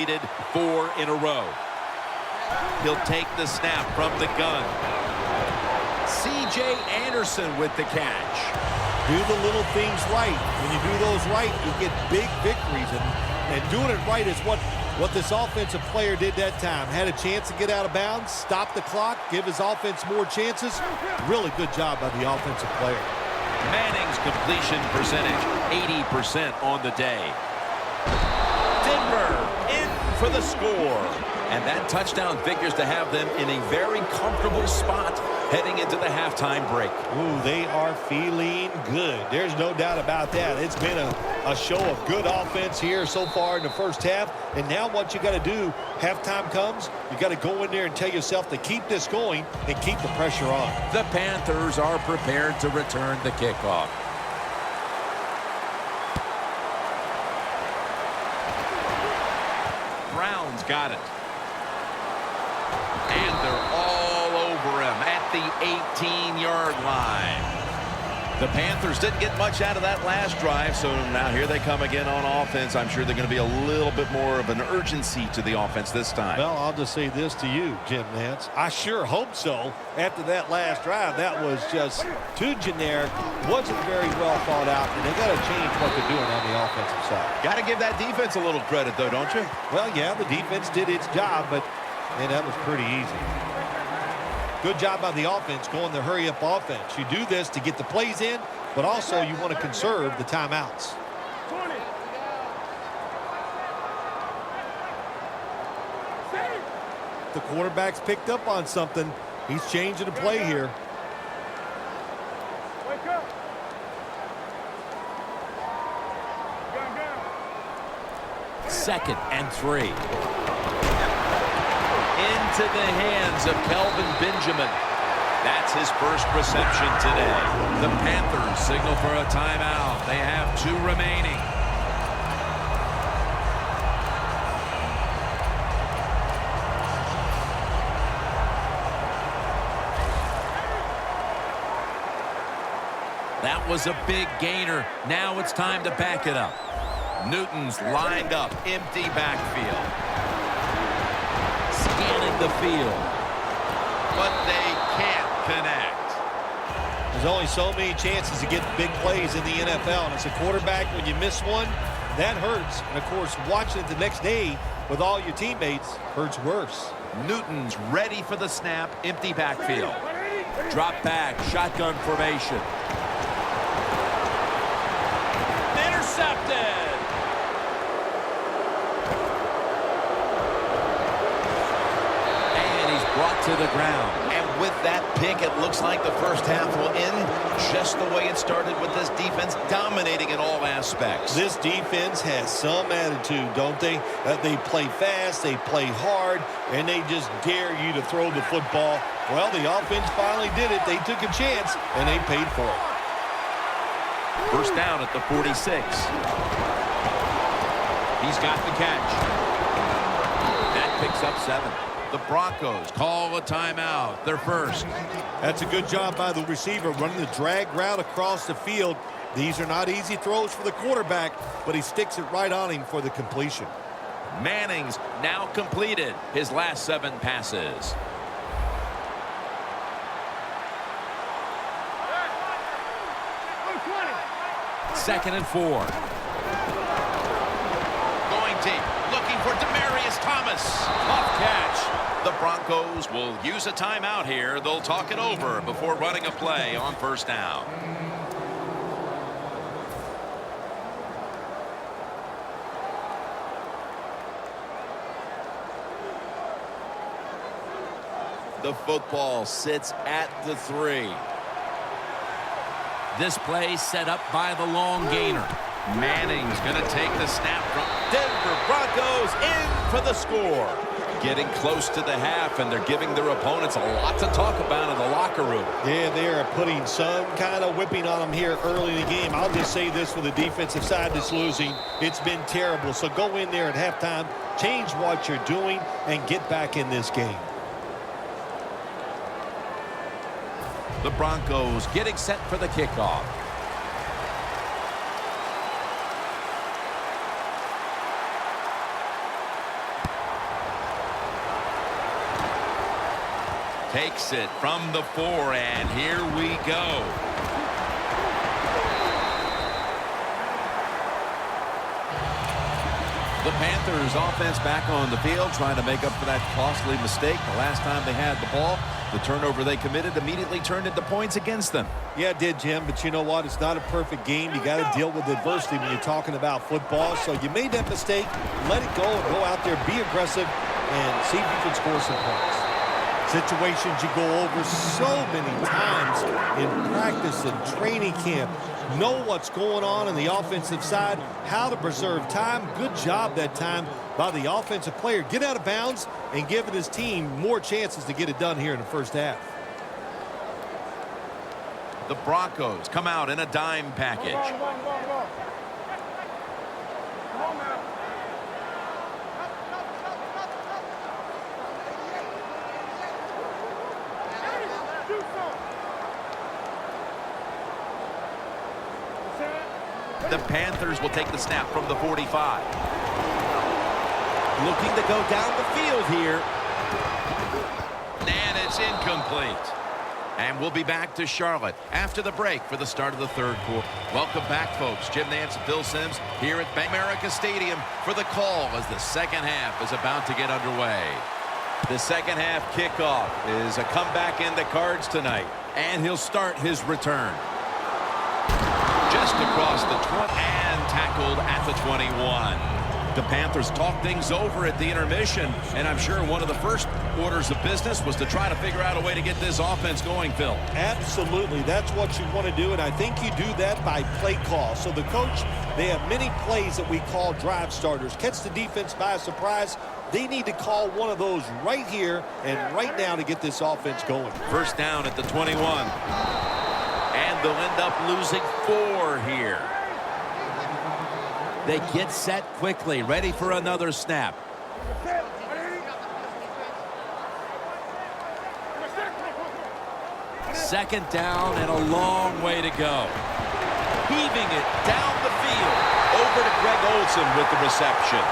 completed 4 in a row. He'll take the snap from the gun. C.J. Anderson with the catch. Do the little things right. When you do those right, you get big victories. And doing it right is what this offensive player did that time. Had a chance to get out of bounds, stop the clock, give his offense more chances. Really good job by the offensive player. Manning's completion percentage, 80% on the day. Denver in for the score. And that touchdown figures to have them in a very comfortable spot heading into the halftime break. Ooh, they are feeling good. There's no doubt about that. It's been a show of good offense here so far in the first half. And now what you got to do, halftime comes, you got to go in there and tell yourself to keep this going and keep the pressure on. The Panthers are prepared to return the kickoff. Brown's got it. And they're all over him at the 18-yard line. The Panthers didn't get much out of that last drive, so now here they come again on offense. I'm sure they're going to be a little bit more of an urgency to the offense this time. Well, I'll just say this to you, Jim Nance. I sure hope so. After that last drive, that was just too generic, wasn't very well thought out, and they got to change what they're doing on the offensive side. Got to give that defense a little credit, though, don't you? Well, yeah, the defense did its job, but man, that was pretty easy. Good job by the offense going the hurry-up offense. You do this to get the plays in, but also you want to conserve the timeouts. The quarterback's picked up on something. He's changing the play here. Second and 3. Into the hands of Kelvin Benjamin. That's his first reception today. The Panthers signal for a timeout. They have 2 remaining. That was a big gainer. Now it's time to back it up. Newton's lined up, empty backfield. Scanning the field. But they can't connect. There's only so many chances to get big plays in the NFL. And as a quarterback, when you miss one, that hurts. And, of course, watching it the next day with all your teammates hurts worse. Newton's ready for the snap, empty backfield. Drop back, shotgun formation. Intercepted. Brought to the ground. And with that pick, it looks like the first half will end just the way it started, with this defense dominating in all aspects. This defense has some attitude, don't they? They play fast, they play hard, and they just dare you to throw the football. Well, the offense finally did it. They took a chance, and they paid for it. First down at the 46. He's got the catch. That picks up 7. The Broncos call a timeout. Their first. That's a good job by the receiver running the drag route across the field. These are not easy throws for the quarterback, but he sticks it right on him for the completion. Manning's now completed his last 7 passes. Second and 4. Going deep, looking for Demaryius Thomas. Tough catch. The Broncos will use a timeout here. They'll talk it over before running a play on first down. The football sits at the 3. This play set up by the long gainer. Manning's going to take the snap from Denver Broncos in for the score. Getting close to the half, and they're giving their opponents a lot to talk about in the locker room. Yeah, they are putting some kind of whipping on them here early in the game. I'll just say this for the defensive side that's losing. It's been terrible. So go in there at halftime, change what you're doing, and get back in this game. The Broncos getting set for the kickoff. Takes it from the 4, and here we go. The Panthers offense back on the field, trying to make up for that costly mistake the last time they had the ball. The turnover they committed immediately turned into points against them. Yeah, it did, Jim, but you know what? It's not a perfect game. You got to deal with adversity when you're talking about football. So you made that mistake, let it go, and go out there, be aggressive, and see if you can score some points. Situations you go over so many times in practice and training camp. Know what's going on the offensive side, how to preserve time. Good job that time by the offensive player. Get out of bounds and giving his team more chances to get it done here in the first half. The Broncos come out in a dime package. The Panthers will take the snap from the 45. Looking to go down the field here. And it's incomplete. And we'll be back to Charlotte after the break for the start of the third quarter. Welcome back, folks. Jim Nance and Phil Simms here at Bank America Stadium for the call as the second half is about to get underway. The second half kickoff is a comeback in the cards tonight, and he'll start his return. Just across the 20 and tackled at the 21. The Panthers talked things over at the intermission, and I'm sure one of the first orders of business was to try to figure out a way to get this offense going, Phil. Absolutely. That's what you want to do, and I think you do that by play call. So the coach, they have many plays that we call drive starters. Catch the defense by surprise. They need to call one of those right here and right now to get this offense going. First down at the 21. And they'll end up losing 4 here. They get set quickly, ready for another snap. Second down and a long way to go. Heaving it down the field. Over to Greg Olsen with the reception.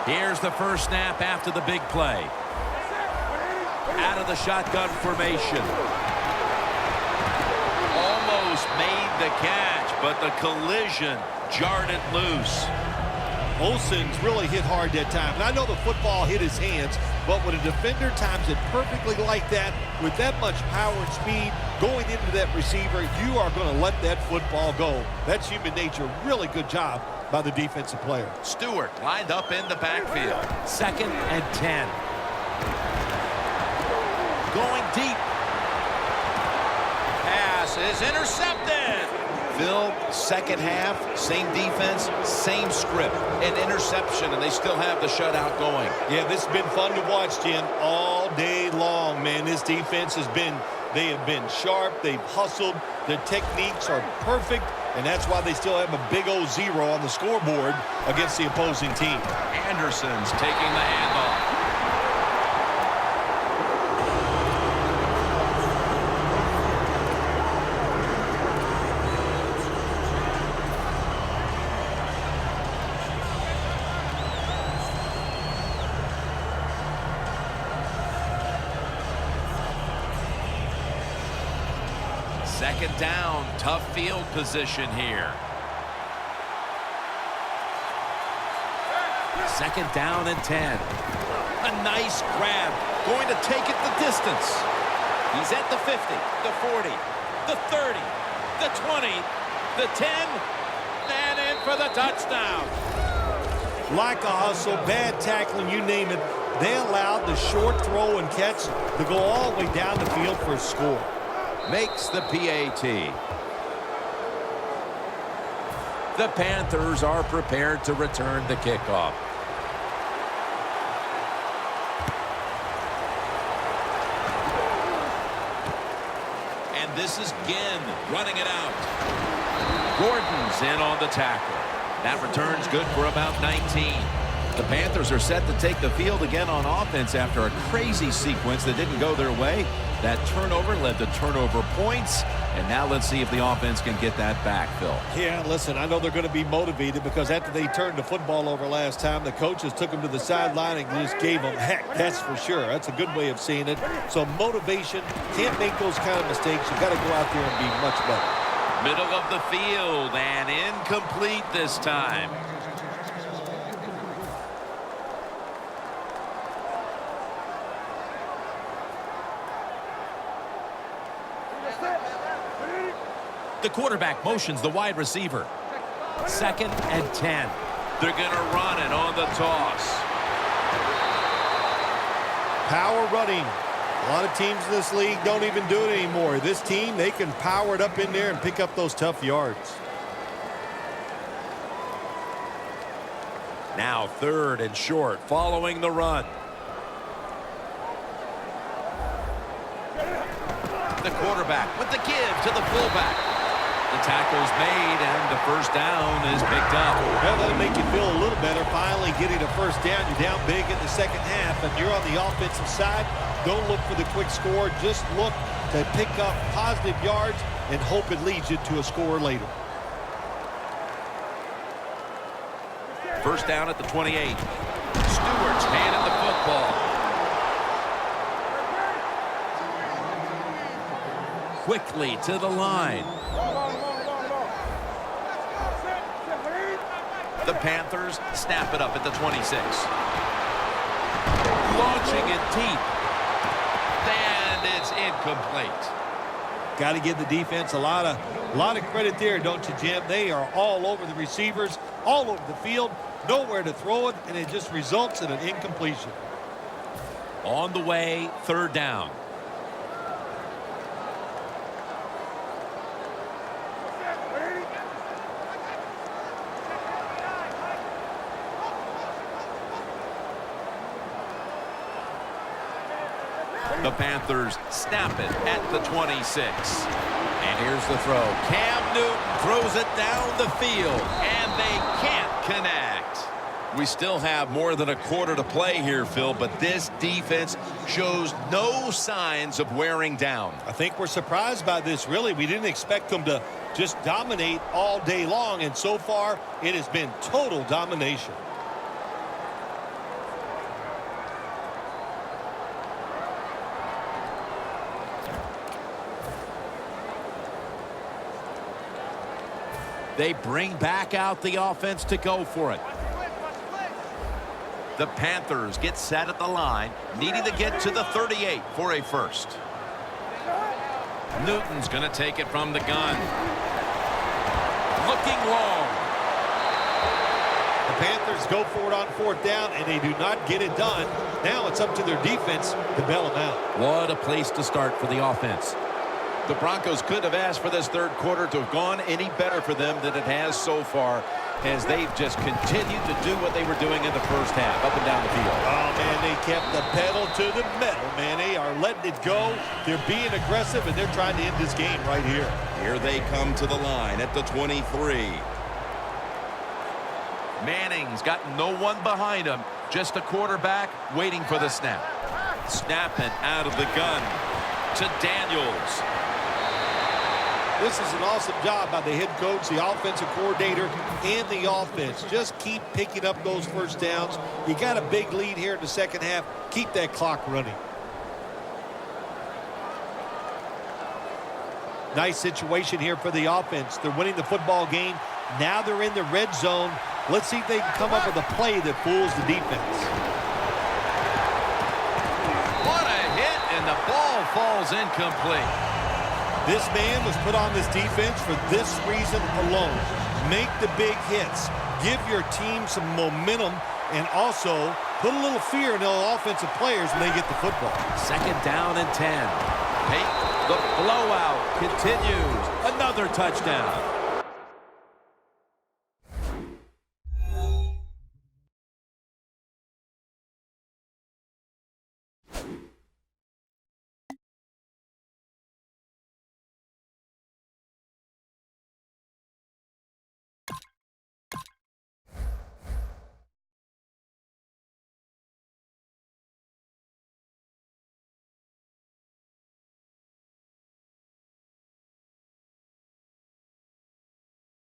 Here's the first snap after the big play. Out of the shotgun formation. Almost made the catch, but the collision jarred it loose. Olsen's really hit hard that time. And I know the football hit his hands, but when a defender times it perfectly like that, with that much power and speed going into that receiver, you are going to let that football go. That's human nature. Really good job by the defensive player. Stewart lined up in the backfield. Second and 10. Going deep. Pass is intercepted. Phil, second half, same defense, same script. An interception, and they still have the shutout going. Yeah, this has been fun to watch, Jim, all day long, man. This defense they have been sharp. They've hustled. Their techniques are perfect, and that's why they still have a big old 0 on the scoreboard against the opposing team. Anderson's taking the handoff. Second down, tough field position here. Second down and 10. A nice grab, going to take it the distance. He's at the 50, the 40, the 30, the 20, the 10, and in for the touchdown. Like a hustle, bad tackling, you name it. They allowed the short throw and catch to go all the way down the field for a score. Makes the PAT. The Panthers are prepared to return the kickoff. And this is Ginn running it out. Gordon's in on the tackle. That return's good for about 19. The Panthers are set to take the field again on offense after a crazy sequence that didn't go their way. That turnover led to turnover points, And now let's see if the offense can get that back, Phil. Yeah, listen, I know they're going to be motivated because after they turned the football over last time, the coaches took them to the sideline and just gave them heck, that's for sure. That's a good way of seeing it. So motivation, can't make those kind of mistakes. You got to go out there and be much better. Middle of the field and incomplete this time. The quarterback motions the wide receiver. 2nd and 10. They're going to run it on the toss. Power running. A lot of teams in this league don't even do it anymore. This team, they can power it up in there and pick up those tough yards. Now 3rd and short following the run. The quarterback with the give to the fullback. The tackle's made, and the first down is picked up. Well, that'll make you feel a little better. Finally getting a first down. You're down big in the second half, and you're on the offensive side. Don't look for the quick score. Just look to pick up positive yards and hope it leads you to a score later. First down at the 28. Stewart's handed the football. Quickly to the line. The Panthers snap it up at the 26. Launching it deep. And it's incomplete. Got to give the defense a lot of credit there, don't you, Jim? They are all over the receivers, all over the field, nowhere to throw it, and it just results in an incompletion. On the way, 3rd down. The Panthers snap it at the 26. And here's the throw. Cam Newton throws it down the field, and they can't connect. We still have more than a quarter to play here, Phil, but this defense shows no signs of wearing down. I think we're surprised by this, really. We didn't expect them to just dominate all day long, and so far it has been total domination. They bring back out the offense to go for it. The Panthers get set at the line, needing to get to the 38 for a first. Newton's going to take it from the gun. Looking long. The Panthers go for it on 4th down, and they do not get it done. Now it's up to their defense to bail them out. What a place to start for the offense. The Broncos couldn't have asked for this 3rd quarter to have gone any better for them than it has so far, as they've just continued to do what they were doing in the first half, up and down the field. Oh, man, they kept the pedal to the metal, man. They are letting it go. They're being aggressive, and they're trying to end this game right here. Here they come to the line at the 23. Manning's got no one behind him, just a quarterback waiting for the snap. Snap it out of the gun to Daniels. This is an awesome job by the head coach, the offensive coordinator, and the offense. Just keep picking up those first downs. You got a big lead here in the second half. Keep that clock running. Nice situation here for the offense. They're winning the football game. Now they're in the red zone. Let's see if they can come up with a play that fools the defense. What a hit, and the ball falls incomplete. This man was put on this defense for this reason alone. Make the big hits. Give your team some momentum, and also put a little fear in the offensive players when they get the football. 2nd down and 10. Hey, the blowout continues. Another touchdown.